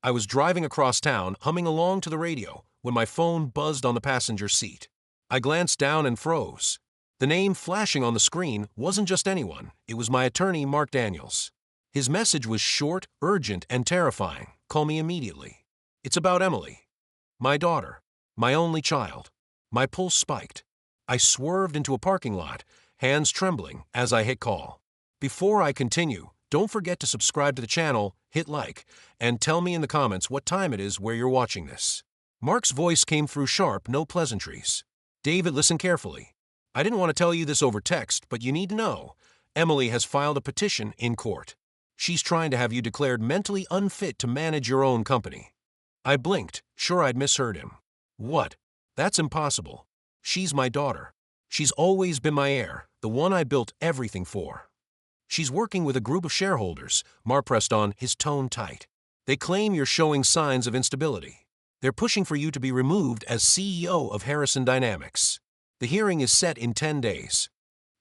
I was driving across town, humming along to the radio, when my phone buzzed on the passenger seat. I glanced down and froze. The name flashing on the screen wasn't just anyone, it was my attorney, Mark Daniels. His message was short, urgent, and terrifying. Call me immediately. It's about Emily. My daughter. My only child. My pulse spiked. I swerved into a parking lot, hands trembling as I hit call. Before I continue, don't forget to subscribe to the channel, hit like, and tell me in the comments what time it is where you're watching this. Mark's voice came through sharp, no pleasantries. David, listen carefully. I didn't want to tell you this over text, but you need to know. Emily has filed a petition in court. She's trying to have you declared mentally unfit to manage your own company. I blinked, sure I'd misheard him. What? That's impossible. She's my daughter. She's always been my heir, the one I built everything for. She's working with a group of shareholders, Mark pressed on, his tone tight. They claim you're showing signs of instability. They're pushing for you to be removed as CEO of Harrison Dynamics. The hearing is set in 10 days.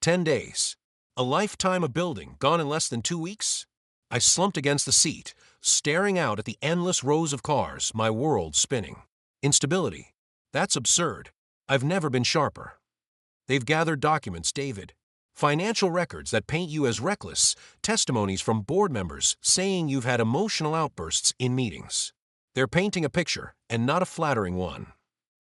10 days. A lifetime of building gone in less than 2 weeks? I slumped against the seat, staring out at the endless rows of cars, my world spinning. Instability. That's absurd. I've never been sharper. They've gathered documents, David. Financial records that paint you as reckless, testimonies from board members saying you've had emotional outbursts in meetings. They're painting a picture, and not a flattering one.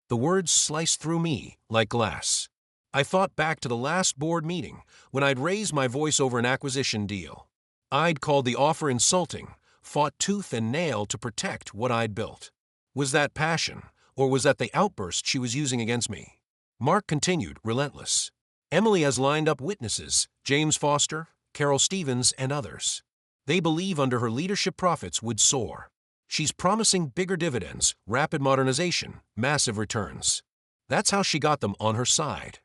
The words sliced through me like glass. I thought back to the last board meeting, when I'd raised my voice over an acquisition deal. I'd called the offer insulting, fought tooth and nail to protect what I'd built. Was that passion, or was that the outburst she was using against me? Mark continued, relentless. Emily has lined up witnesses, James Foster, Carol Stevens, and others. They believe under her leadership profits would soar. She's promising bigger dividends, rapid modernization, massive returns. That's how she got them on her side.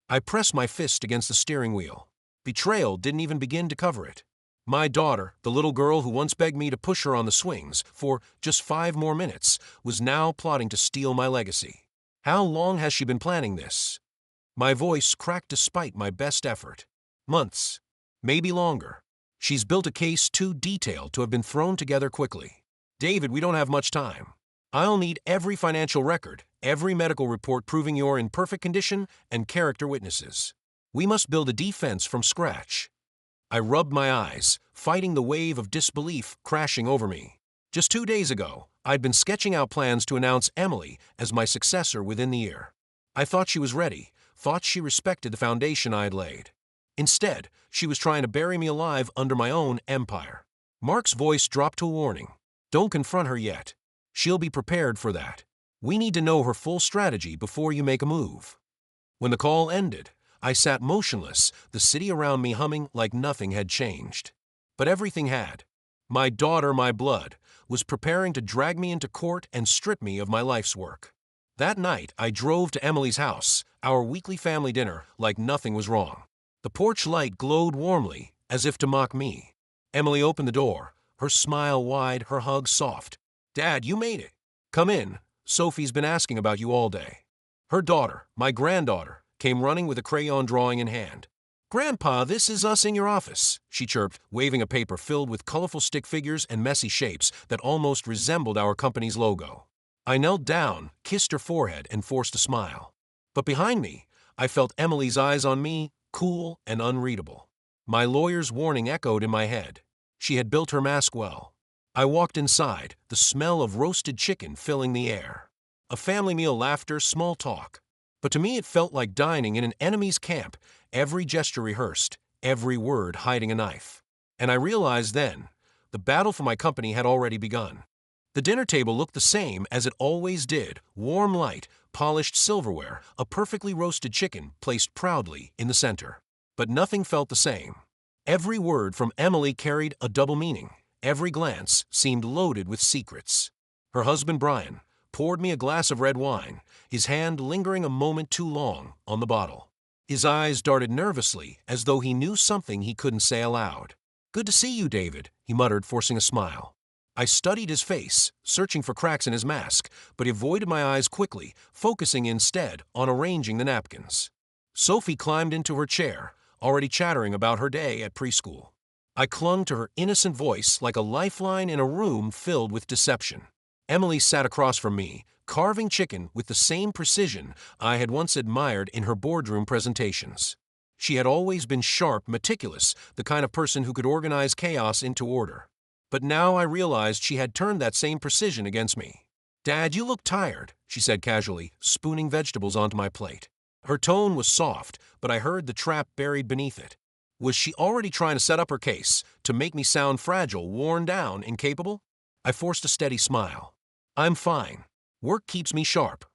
I pressed my fist against the steering wheel. Betrayal didn't even begin to cover it. My daughter, the little girl who once begged me to push her on the swings for just 5 more minutes, was now plotting to steal my legacy. How long has she been planning this? My voice cracked despite my best effort. Months. Maybe longer. She's built a case too detailed to have been thrown together quickly. David, we don't have much time. I'll need every financial record, every medical report proving you're in perfect condition, and character witnesses. We must build a defense from scratch. I rubbed my eyes, fighting the wave of disbelief crashing over me. Just 2 days ago, I'd been sketching out plans to announce Emily as my successor within the year. I thought she was ready, thought she respected the foundation I'd laid. Instead, she was trying to bury me alive under my own empire. Mark's voice dropped to a warning. Don't confront her yet. She'll be prepared for that. We need to know her full strategy before you make a move. When the call ended, I sat motionless, the city around me humming like nothing had changed. But everything had. My daughter, my blood, was preparing to drag me into court and strip me of my life's work. That night, I drove to Emily's house, our weekly family dinner, like nothing was wrong. The porch light glowed warmly, as if to mock me. Emily opened the door, her smile wide, her hug soft. Dad, you made it. Come in. Sophie's been asking about you all day. Her daughter, my granddaughter, came running with a crayon drawing in hand. Grandpa, this is us in your office, she chirped, waving a paper filled with colorful stick figures and messy shapes that almost resembled our company's logo. I knelt down, kissed her forehead, and forced a smile. But behind me, I felt Emily's eyes on me, cool and unreadable. My lawyer's warning echoed in my head. She had built her mask well. I walked inside, the smell of roasted chicken filling the air. A family meal, laughter, small talk. But to me it felt like dining in an enemy's camp, every gesture rehearsed, every word hiding a knife. And I realized then, the battle for my company had already begun. The dinner table looked the same as it always did, warm light, polished silverware, a perfectly roasted chicken placed proudly in the center. But nothing felt the same. Every word from Emily carried a double meaning. Every glance seemed loaded with secrets. Her husband, Brian, poured me a glass of red wine, his hand lingering a moment too long on the bottle. His eyes darted nervously as though he knew something he couldn't say aloud. Good to see you, David, he muttered, forcing a smile. I studied his face, searching for cracks in his mask, but he avoided my eyes quickly, focusing instead on arranging the napkins. Sophie climbed into her chair, already chattering about her day at preschool. I clung to her innocent voice like a lifeline in a room filled with deception. Emily sat across from me, carving chicken with the same precision I had once admired in her boardroom presentations. She had always been sharp, meticulous, the kind of person who could organize chaos into order. But now I realized she had turned that same precision against me. "Dad, you look tired," she said casually, spooning vegetables onto my plate. Her tone was soft, but I heard the trap buried beneath it. Was she already trying to set up her case, to make me sound fragile, worn down, incapable? I forced a steady smile. "I'm fine. Work keeps me sharp."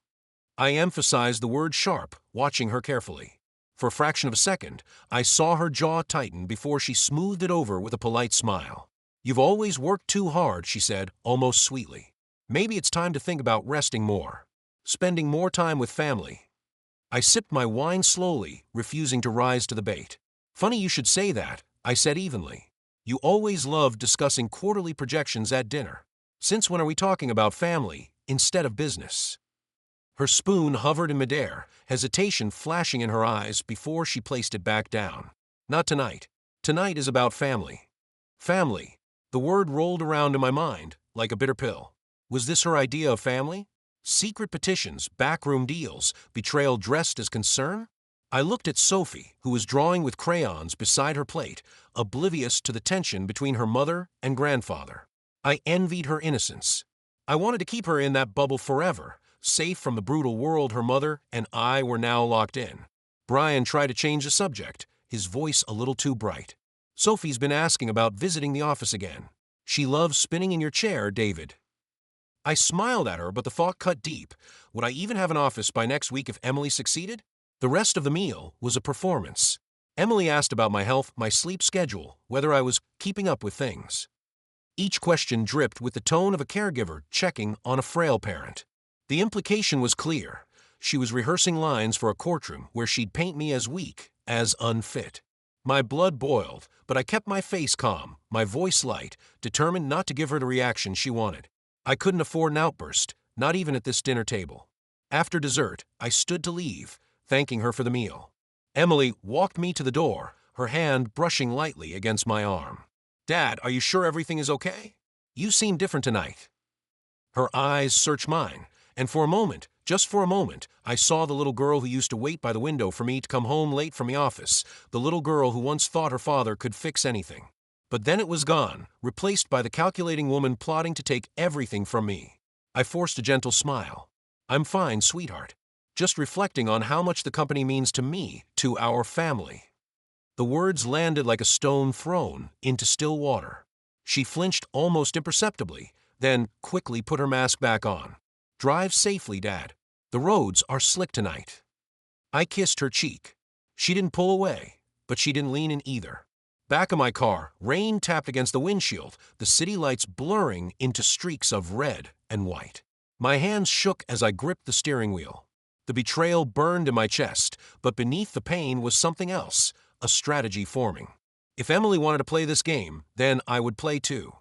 I emphasized the word sharp, watching her carefully. For a fraction of a second, I saw her jaw tighten before she smoothed it over with a polite smile. "You've always worked too hard," she said, almost sweetly. "Maybe it's time to think about resting more. Spending more time with family." I sipped my wine slowly, refusing to rise to the bait. "Funny you should say that," I said evenly. "You always loved discussing quarterly projections at dinner. Since when are we talking about family instead of business?" Her spoon hovered in midair, hesitation flashing in her eyes before she placed it back down. "Not tonight. Tonight is about family." Family. The word rolled around in my mind like a bitter pill. Was this her idea of family? Secret petitions, backroom deals, betrayal dressed as concern? I looked at Sophie, who was drawing with crayons beside her plate, oblivious to the tension between her mother and grandfather. I envied her innocence. I wanted to keep her in that bubble forever, safe from the brutal world her mother and I were now locked in. Brian tried to change the subject, his voice a little too bright. "Sophie's been asking about visiting the office again. She loves spinning in your chair, David." I smiled at her, but the thought cut deep. Would I even have an office by next week if Emily succeeded? The rest of the meal was a performance. Emily asked about my health, my sleep schedule, whether I was keeping up with things. Each question dripped with the tone of a caregiver checking on a frail parent. The implication was clear. She was rehearsing lines for a courtroom where she'd paint me as weak, as unfit. My blood boiled, but I kept my face calm, my voice light, determined not to give her the reaction she wanted. I couldn't afford an outburst, not even at this dinner table. After dessert, I stood to leave, thanking her for the meal. Emily walked me to the door, her hand brushing lightly against my arm. "Dad, are you sure everything is okay? You seem different tonight." Her eyes searched mine, and for a moment, just for a moment, I saw the little girl who used to wait by the window for me to come home late from the office, the little girl who once thought her father could fix anything. But then it was gone, replaced by the calculating woman plotting to take everything from me. I forced a gentle smile. "I'm fine, sweetheart. Just reflecting on how much the company means to me, to our family." The words landed like a stone thrown into still water. She flinched almost imperceptibly, then quickly put her mask back on. "Drive safely, Dad. The roads are slick tonight." I kissed her cheek. She didn't pull away, but she didn't lean in either. Back of my car, rain tapped against the windshield, the city lights blurring into streaks of red and white. My hands shook as I gripped the steering wheel. The betrayal burned in my chest, but beneath the pain was something else, a strategy forming. If Emily wanted to play this game, then I would play too.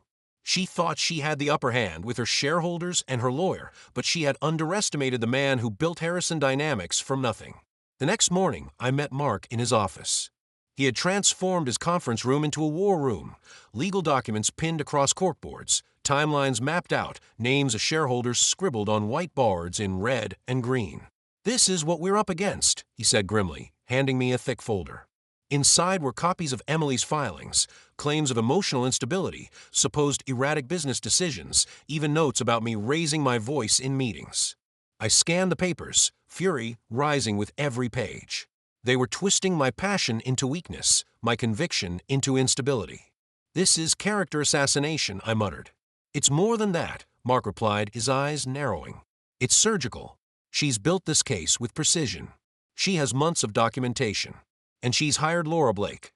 She thought she had the upper hand with her shareholders and her lawyer, but she had underestimated the man who built Harrison Dynamics from nothing. The next morning, I met Mark in his office. He had transformed his conference room into a war room, legal documents pinned across corkboards, timelines mapped out, names of shareholders scribbled on white boards in red and green. "This is what we're up against," he said grimly, handing me a thick folder. Inside were copies of Emily's filings, claims of emotional instability, supposed erratic business decisions, even notes about me raising my voice in meetings. I scanned the papers, fury rising with every page. They were twisting my passion into weakness, my conviction into instability. "This is character assassination," I muttered. "It's more than that," Mark replied, his eyes narrowing. "It's surgical. She's built this case with precision. She has months of documentation. And she's hired Laura Blake."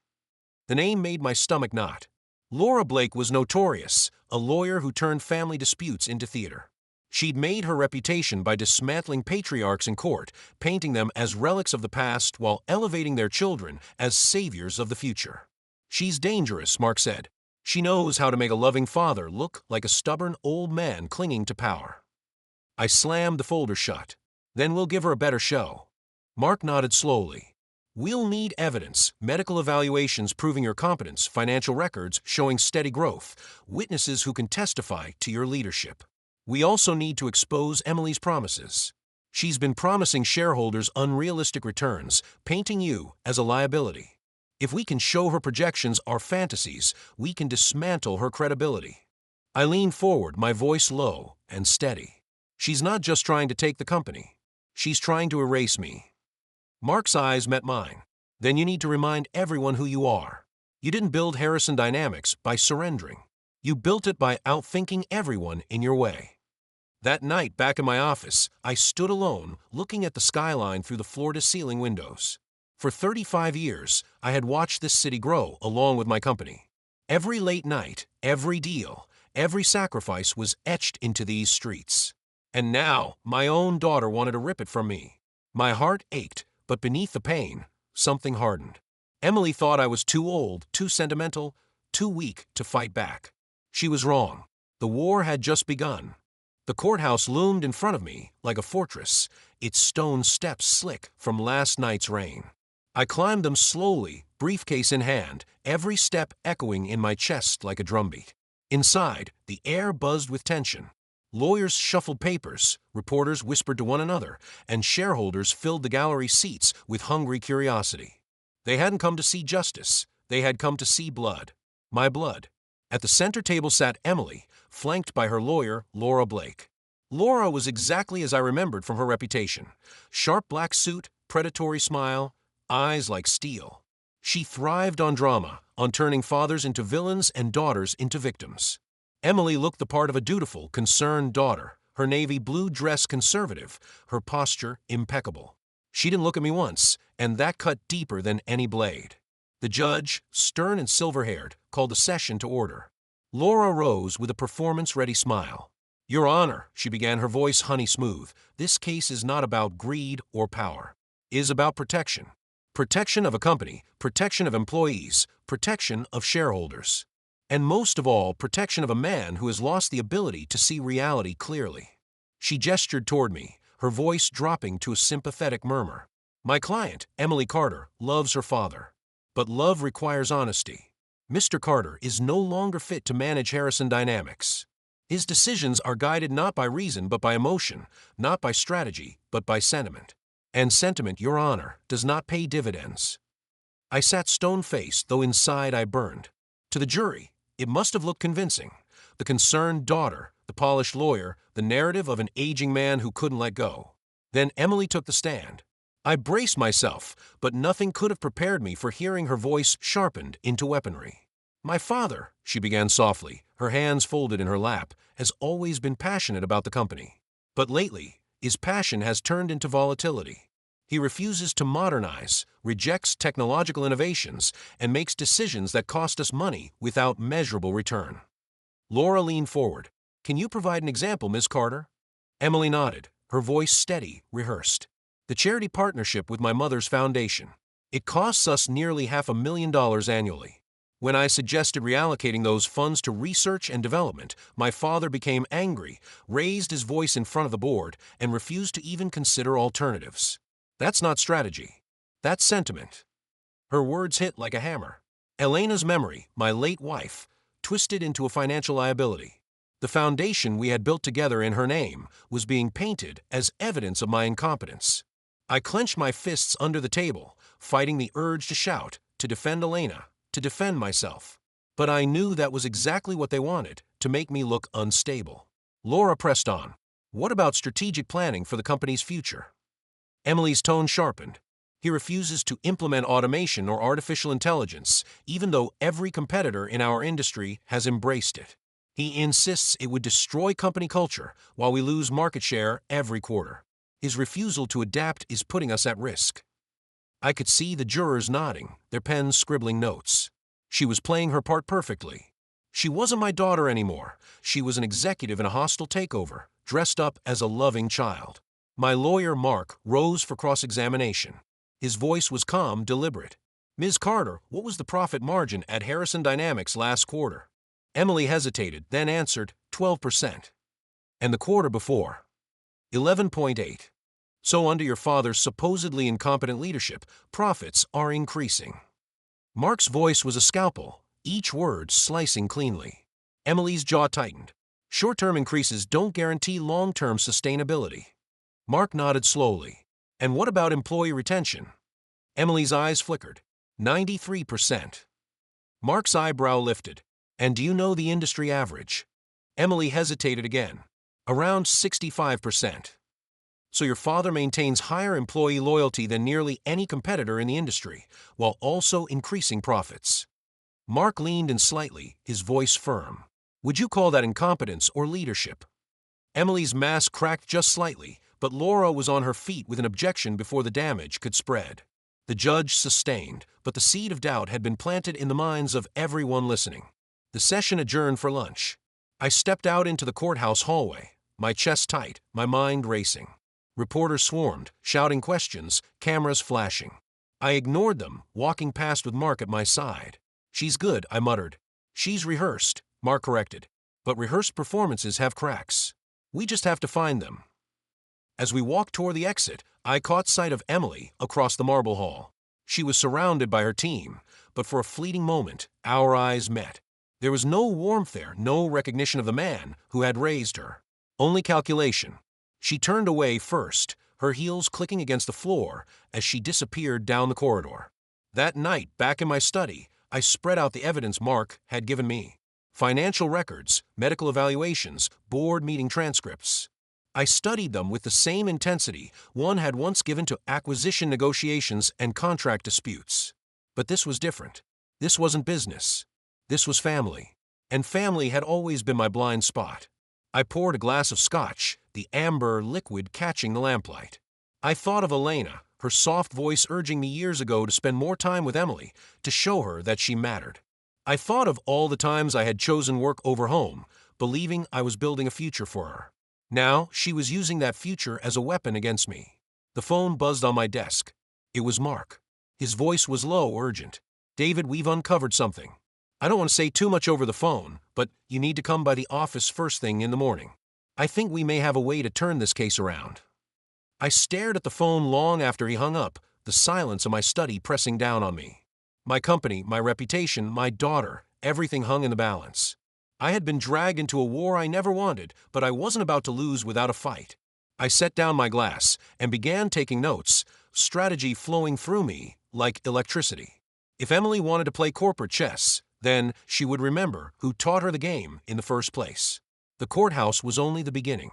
The name made my stomach knot. Laura Blake was notorious, a lawyer who turned family disputes into theater. She'd made her reputation by dismantling patriarchs in court, painting them as relics of the past while elevating their children as saviors of the future. "She's dangerous," Mark said. "She knows how to make a loving father look like a stubborn old man clinging to power." I slammed the folder shut. "Then we'll give her a better show." Mark nodded slowly. We'll need evidence, medical evaluations proving your competence, financial records showing steady growth, witnesses who can testify to your leadership. We also need to expose Emily's promises. She's been promising shareholders unrealistic returns, painting you as a liability. If we can show her projections are fantasies, we can dismantle her credibility. I lean forward, my voice low and steady. She's not just trying to take the company. She's trying to erase me. Mark's eyes met mine. Then you need to remind everyone who you are. You didn't build Harrison Dynamics by surrendering. You built it by outthinking everyone in your way. That night, back in my office, I stood alone, looking at the skyline through the floor-to-ceiling windows. For 35 years, I had watched this city grow along with my company. Every late night, every deal, every sacrifice was etched into these streets. And now, my own daughter wanted to rip it from me. My heart ached, but beneath the pain, something hardened. Emily thought I was too old, too sentimental, too weak to fight back. She was wrong. The war had just begun. The courthouse loomed in front of me like a fortress, its stone steps slick from last night's rain. I climbed them slowly, briefcase in hand, every step echoing in my chest like a drumbeat. Inside, the air buzzed with tension. Lawyers shuffled papers, reporters whispered to one another, and shareholders filled the gallery seats with hungry curiosity. They hadn't come to see justice. They had come to see blood. My blood. At the center table sat Emily, flanked by her lawyer, Laura Blake. Laura was exactly as I remembered from her reputation. Sharp black suit, predatory smile, eyes like steel. She thrived on drama, on turning fathers into villains and daughters into victims. Emily looked the part of a dutiful, concerned daughter, her navy blue dress conservative, her posture impeccable. She didn't look at me once, and that cut deeper than any blade. The judge, stern and silver-haired, called the session to order. Laura rose with a performance-ready smile. "Your Honor," she began, her voice honey-smooth, "this case is not about greed or power. It is about protection. Protection of a company, protection of employees, protection of shareholders. And most of all, protection of a man who has lost the ability to see reality clearly." She gestured toward me, her voice dropping to a sympathetic murmur. "My client, Emily Carter, loves her father. But love requires honesty. Mr. Carter is no longer fit to manage Harrison Dynamics. His decisions are guided not by reason but by emotion, not by strategy but by sentiment. And sentiment, Your Honor, does not pay dividends." I sat stone-faced, though inside I burned. To the jury, it must have looked convincing. The concerned daughter, the polished lawyer, the narrative of an aging man who couldn't let go. Then Emily took the stand. I braced myself, but nothing could have prepared me for hearing her voice sharpened into weaponry. "My father," she began softly, her hands folded in her lap, "has always been passionate about the company. But lately, his passion has turned into volatility. He refuses to modernize, rejects technological innovations, and makes decisions that cost us money without measurable return." Laura leaned forward. "Can you provide an example, Ms. Carter?" Emily nodded, her voice steady, rehearsed. "The charity partnership with my mother's foundation. It costs us nearly $500,000 annually. When I suggested reallocating those funds to research and development, my father became angry, raised his voice in front of the board, and refused to even consider alternatives. That's not strategy. That's sentiment." Her words hit like a hammer. Elena's memory, my late wife, twisted into a financial liability. The foundation we had built together in her name was being painted as evidence of my incompetence. I clenched my fists under the table, fighting the urge to shout, to defend Elena, to defend myself. But I knew that was exactly what they wanted, to make me look unstable. Laura pressed on. "What about strategic planning for the company's future?" Emily's tone sharpened. "He refuses to implement automation or artificial intelligence, even though every competitor in our industry has embraced it. He insists it would destroy company culture while we lose market share every quarter. His refusal to adapt is putting us at risk." I could see the jurors nodding, their pens scribbling notes. She was playing her part perfectly. She wasn't my daughter anymore. She was an executive in a hostile takeover, dressed up as a loving child. My lawyer, Mark, rose for cross-examination. His voice was calm, deliberate. "Ms. Carter, what was the profit margin at Harrison Dynamics last quarter?" Emily hesitated, then answered, 12%. "And the quarter before?" 11.8. So under your father's supposedly incompetent leadership, profits are increasing. Mark's voice was a scalpel, each word slicing cleanly. Emily's jaw tightened. Short-term increases don't guarantee long-term sustainability. Mark nodded slowly. And what about employee retention? Emily's eyes flickered. 93%. Mark's eyebrow lifted. And do you know the industry average? Emily hesitated again. Around 65%. So your father maintains higher employee loyalty than nearly any competitor in the industry, while also increasing profits. Mark leaned in slightly, his voice firm. Would you call that incompetence or leadership? Emily's mask cracked just slightly, but Laura was on her feet with an objection before the damage could spread. The judge sustained, but the seed of doubt had been planted in the minds of everyone listening. The session adjourned for lunch. I stepped out into the courthouse hallway, my chest tight, my mind racing. Reporters swarmed, shouting questions, cameras flashing. I ignored them, walking past with Mark at my side. She's good, I muttered. She's rehearsed, Mark corrected. But rehearsed performances have cracks. We just have to find them. As we walked toward the exit, I caught sight of Emily across the marble hall. She was surrounded by her team, but for a fleeting moment, our eyes met. There was no warmth there, no recognition of the man who had raised her. Only calculation. She turned away first, her heels clicking against the floor as she disappeared down the corridor. That night, back in my study, I spread out the evidence Mark had given me. Financial records, medical evaluations, board meeting transcripts. I studied them with the same intensity one had once given to acquisition negotiations and contract disputes. But this was different. This wasn't business. This was family. And family had always been my blind spot. I poured a glass of scotch, the amber liquid catching the lamplight. I thought of Elena, her soft voice urging me years ago to spend more time with Emily, to show her that she mattered. I thought of all the times I had chosen work over home, believing I was building a future for her. Now, she was using that future as a weapon against me. The phone buzzed on my desk. It was Mark. His voice was low, urgent. David, we've uncovered something. I don't want to say too much over the phone, but you need to come by the office first thing in the morning. I think we may have a way to turn this case around. I stared at the phone long after he hung up, the silence of my study pressing down on me. My company, my reputation, my daughter, everything hung in the balance. I had been dragged into a war I never wanted, but I wasn't about to lose without a fight. I set down my glass and began taking notes, strategy flowing through me like electricity. If Emily wanted to play corporate chess, then she would remember who taught her the game in the first place. The courthouse was only the beginning.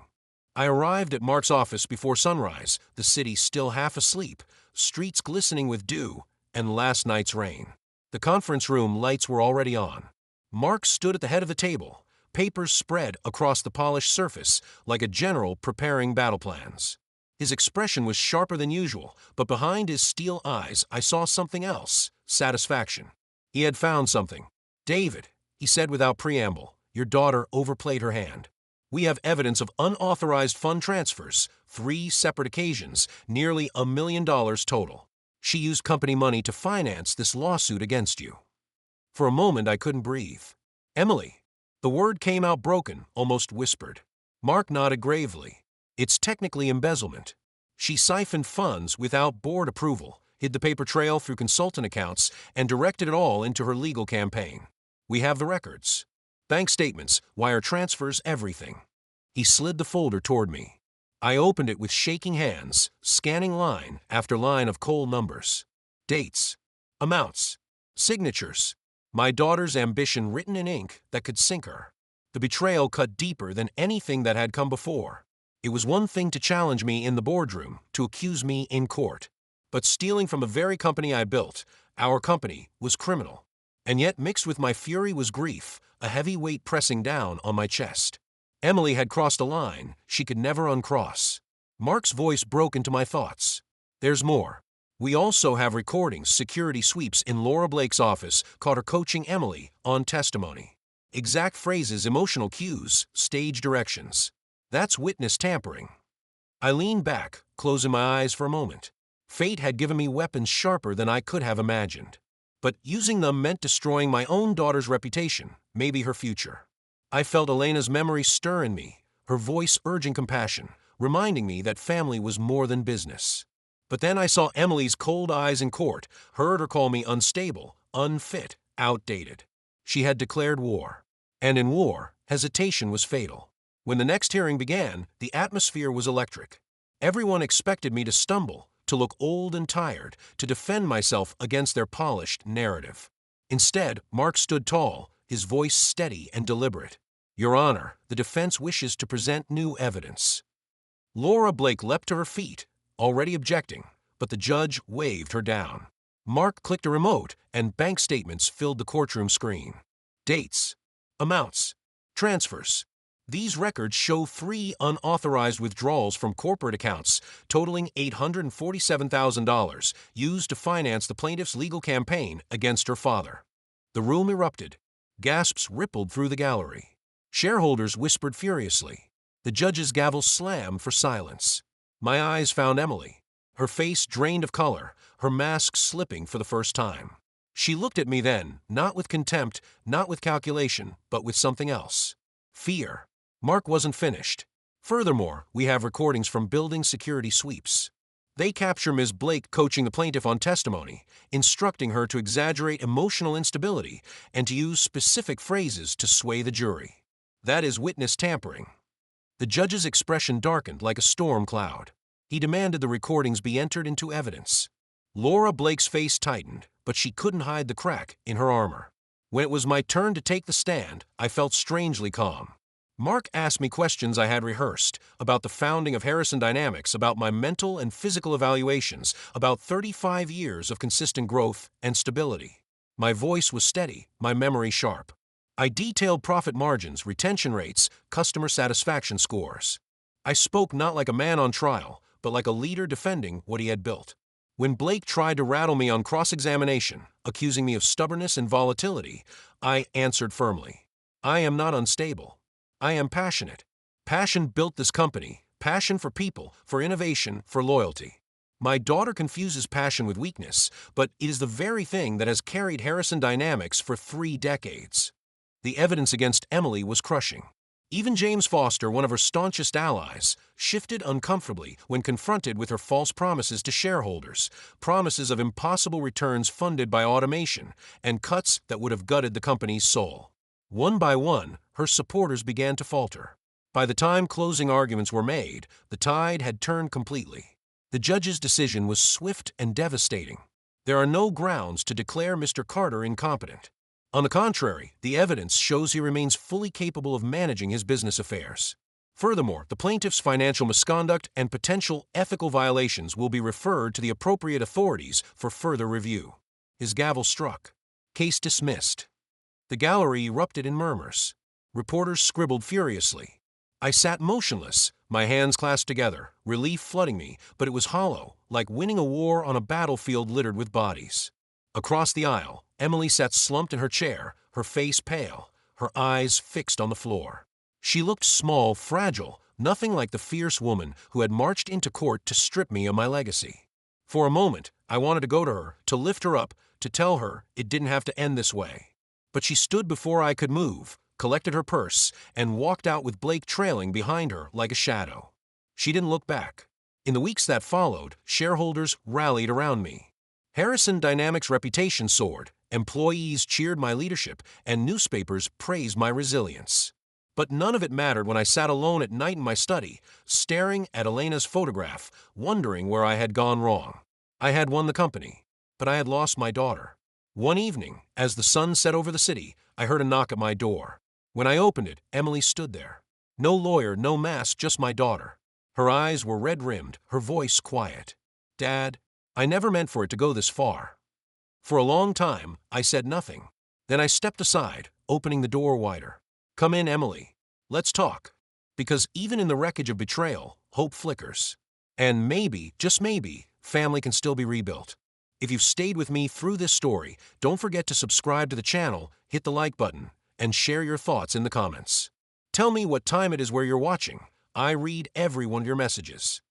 I arrived at Mark's office before sunrise, the city still half asleep, streets glistening with dew and last night's rain. The conference room lights were already on. Mark stood at the head of the table, papers spread across the polished surface like a general preparing battle plans. His expression was sharper than usual, but behind his steel eyes I saw something else, satisfaction. He had found something. David, he said without preamble, your daughter overplayed her hand. We have evidence of unauthorized fund transfers, 3 separate occasions, nearly $1 million total. She used company money to finance this lawsuit against you. For a moment I couldn't breathe. Emily. The word came out broken, almost whispered. Mark nodded gravely. It's technically embezzlement. She siphoned funds without board approval, hid the paper trail through consultant accounts, and directed it all into her legal campaign. We have the records. Bank statements, wire transfers, everything. He slid the folder toward me. I opened it with shaking hands, scanning line after line of cold numbers. Dates. Amounts. Signatures. My daughter's ambition written in ink that could sink her. The betrayal cut deeper than anything that had come before. It was one thing to challenge me in the boardroom, to accuse me in court. But stealing from the very company I built, our company, was criminal. And yet mixed with my fury was grief, a heavy weight pressing down on my chest. Emily had crossed a line she could never uncross. Mark's voice broke into my thoughts. There's more. We also have recordings, security sweeps in Laura Blake's office caught her coaching Emily on testimony. Exact phrases, emotional cues, stage directions. That's witness tampering. I leaned back, closing my eyes for a moment. Fate had given me weapons sharper than I could have imagined. But using them meant destroying my own daughter's reputation, maybe her future. I felt Elena's memory stir in me, her voice urging compassion, reminding me that family was more than business. But then I saw Emily's cold eyes in court, heard her call me unstable, unfit, outdated. She had declared war. And in war, hesitation was fatal. When the next hearing began, the atmosphere was electric. Everyone expected me to stumble, to look old and tired, to defend myself against their polished narrative. Instead, Mark stood tall, his voice steady and deliberate. "Your Honor, the defense wishes to present new evidence." Laura Blake leapt to her feet, already objecting, but the judge waved her down. Mark clicked a remote, and bank statements filled the courtroom screen. Dates, amounts, transfers. These records show 3 unauthorized withdrawals from corporate accounts, totaling $847,000, used to finance the plaintiff's legal campaign against her father. The room erupted. Gasps rippled through the gallery. Shareholders whispered furiously. The judge's gavel slammed for silence. My eyes found Emily, her face drained of color, her mask slipping for the first time. She looked at me then, not with contempt, not with calculation, but with something else. Fear. Mark wasn't finished. Furthermore, we have recordings from building security sweeps. They capture Ms. Blake coaching the plaintiff on testimony, instructing her to exaggerate emotional instability and to use specific phrases to sway the jury. That is witness tampering. The judge's expression darkened like a storm cloud. He demanded the recordings be entered into evidence. Laura Blake's face tightened, but she couldn't hide the crack in her armor. When it was my turn to take the stand, I felt strangely calm. Mark asked me questions I had rehearsed, about the founding of Harrison Dynamics, about my mental and physical evaluations, about 35 years of consistent growth and stability. My voice was steady, my memory sharp. I detailed profit margins, retention rates, customer satisfaction scores. I spoke not like a man on trial, but like a leader defending what he had built. When Blake tried to rattle me on cross-examination, accusing me of stubbornness and volatility, I answered firmly. I am not unstable. I am passionate. Passion built this company, passion for people, for innovation, for loyalty. My daughter confuses passion with weakness, but it is the very thing that has carried Harrison Dynamics for 3 decades. The evidence against Emily was crushing. Even James Foster, one of her staunchest allies, shifted uncomfortably when confronted with her false promises to shareholders, promises of impossible returns funded by automation, and cuts that would have gutted the company's soul. One by one, her supporters began to falter. By the time closing arguments were made, the tide had turned completely. The judge's decision was swift and devastating. There are no grounds to declare Mr. Carter incompetent. On the contrary, the evidence shows he remains fully capable of managing his business affairs. Furthermore, the plaintiff's financial misconduct and potential ethical violations will be referred to the appropriate authorities for further review. His gavel struck. Case dismissed. The gallery erupted in murmurs. Reporters scribbled furiously. I sat motionless, my hands clasped together, relief flooding me, but it was hollow, like winning a war on a battlefield littered with bodies. Across the aisle, Emily sat slumped in her chair, her face pale, her eyes fixed on the floor. She looked small, fragile, nothing like the fierce woman who had marched into court to strip me of my legacy. For a moment, I wanted to go to her, to lift her up, to tell her it didn't have to end this way. But she stood before I could move, collected her purse, and walked out with Blake trailing behind her like a shadow. She didn't look back. In the weeks that followed, shareholders rallied around me. Harrison Dynamics' reputation soared, employees cheered my leadership, and newspapers praised my resilience. But none of it mattered when I sat alone at night in my study, staring at Elena's photograph, wondering where I had gone wrong. I had won the company, but I had lost my daughter. One evening, as the sun set over the city, I heard a knock at my door. When I opened it, Emily stood there. No lawyer, no mask, just my daughter. Her eyes were red-rimmed, her voice quiet. "Dad, I never meant for it to go this far." For a long time, I said nothing. Then I stepped aside, opening the door wider. "Come in, Emily. Let's talk." Because even in the wreckage of betrayal, hope flickers. And maybe, just maybe, family can still be rebuilt. If you've stayed with me through this story, don't forget to subscribe to the channel, hit the like button, and share your thoughts in the comments. Tell me what time it is where you're watching. I read every one of your messages.